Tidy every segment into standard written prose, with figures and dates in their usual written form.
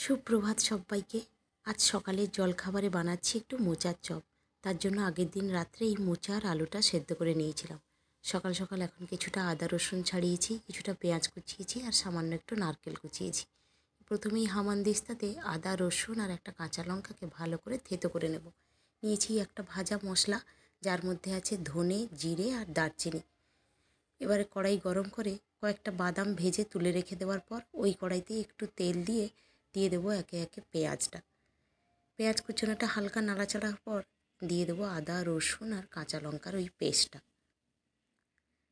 সুপ্রভাত সবাইকে। আজ সকালের জলখাবারে বানাচ্ছি একটু মোচার চপ। তার জন্য আগের দিন রাত্রে এই মোচা আর আলুটা সেদ্ধ করে নিয়েছিলাম। সকাল সকাল এখন কিছুটা আদা রসুন ছাড়িয়েছি, কিছুটা পেঁয়াজ কুচিয়েছি আর সামান্য একটু নারকেল কুচিয়েছি। প্রথমেই হামানদিস্তাতে আদা রসুন আর একটা কাঁচা লঙ্কাকে ভালো করে থেতো করে নেব। নিয়েছি একটা ভাজা মশলা, যার মধ্যে আছে ধনে, জিরে আর দারচিনি। এবারে কড়াই গরম করে কয়েকটা বাদাম ভেজে তুলে রেখে দেওয়ার পর ওই কড়াইতে একটু তেল দিয়ে দেবো একে একে পেঁয়াজটা। পেঁয়াজ কুচনোটা হালকা নাড়াচাড়ার পর দিয়ে দেবো আদা রসুন আর কাঁচা লঙ্কার ওই পেস্টটা।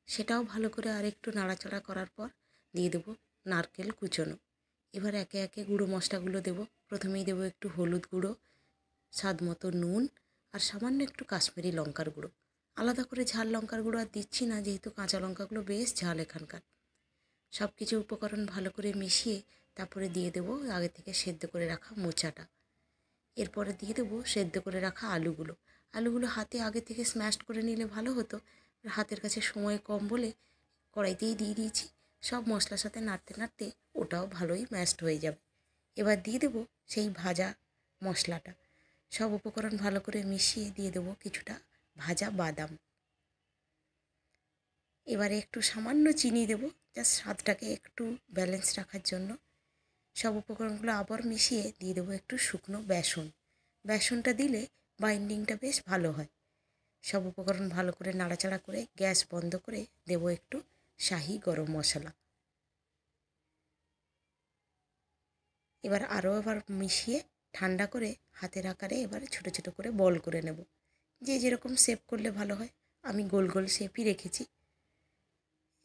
সেটাও ভালো করে আরেকটু নাড়াচাড়া করার পর দিয়ে দেবো নারকেল কুচনো। এবার একে একে গুঁড়ো মশলাগুলো দেবো। প্রথমেই দেবো একটু হলুদ গুঁড়ো, স্বাদ মতো নুন আর সামান্য একটু কাশ্মীরি লঙ্কার গুঁড়ো। আলাদা করে ঝাল লঙ্কার গুঁড়ো আর দিচ্ছি না, যেহেতু কাঁচা লঙ্কাগুলো বেশ ঝাল এখানকার। সব কিছু উপকরণ ভালো করে মিশিয়ে তারপরে দিয়ে দেবো আগে থেকে সেদ্ধ করে রাখা মোচাটা। এরপরে দিয়ে দেবো সেদ্ধ করে রাখা আলুগুলো হাতে আগে থেকে স্ম্যাশ করে নিলে ভালো হতো। হাতের কাছে সময় কম বলে কড়াইতেই দিয়ে দিয়েছি। সব মশলার সাথে নাড়তে নাড়তে ওটাও ভালোই ম্যাশড হয়ে যাবে। এবার দিয়ে দেবো সেই ভাজা মশলাটা। সব উপকরণ ভালো করে মিশিয়ে দিয়ে দেবো কিছুটা ভাজা বাদাম। এবারে একটু সামান্য চিনি দেবো, জাস্ট স্বাদটাকে একটু ব্যালেন্স রাখার জন্য। সব উপকরণগুলো আবার মিশিয়ে দিয়ে দেবো একটু শুকনো বেসনটা দিলে বাইন্ডিংটা বেশ ভালো হয়। সব উপকরণ ভালো করে নাড়াচাড়া করে গ্যাস বন্ধ করে দেবো একটু শাহি গরম মশলা। এবার আবার মিশিয়ে ঠান্ডা করে হাতের আকারে এবার ছোটো ছোটো করে বল করে নেব। যে যেরকম শেপ করলে ভালো হয়, আমি গোল গোল শেপই রেখেছি।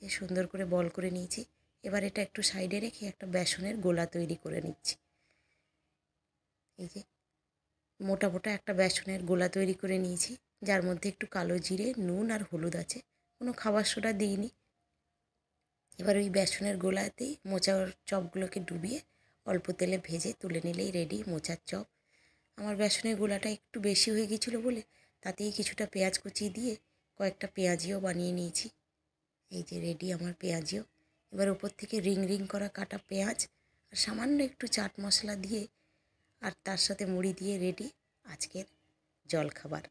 সুন্দর করে বল করে নিয়েছি। এবার এটা একটু সাইডে রেখে একটা বেসনের গোলা তৈরি করে নিচ্ছি। এই যে মোটা মোটা একটা বেসনের গোলা তৈরি করে নিয়েছি, যার মধ্যে একটু কালো জিরে, নুন আর হলুদ আছে, কোনো খাবার সোডা দিইনি। এবার ওই বেসনের গোলাতেই মোচার চপগুলোকে ডুবিয়ে অল্প তেলে ভেজে তুলে নিলেই রেডি মোচার চপ। আমার বেসনের গোলাটা একটু বেশি হয়ে গিয়েছিলো বলে তাতেই কিছুটা পেঁয়াজ কুচি দিয়ে কয়েকটা পেঁয়াজিও বানিয়ে নিয়েছি। এই যে রেডি আমার পেঁয়াজিও। এবার ওপর থেকে রিং রিং করা কাটা পেঁয়াজ আর সামান্য একটু চাট মশলা দিয়ে আর তার সাথে মুড়ি দিয়ে রেডি আজকের জলখাবার।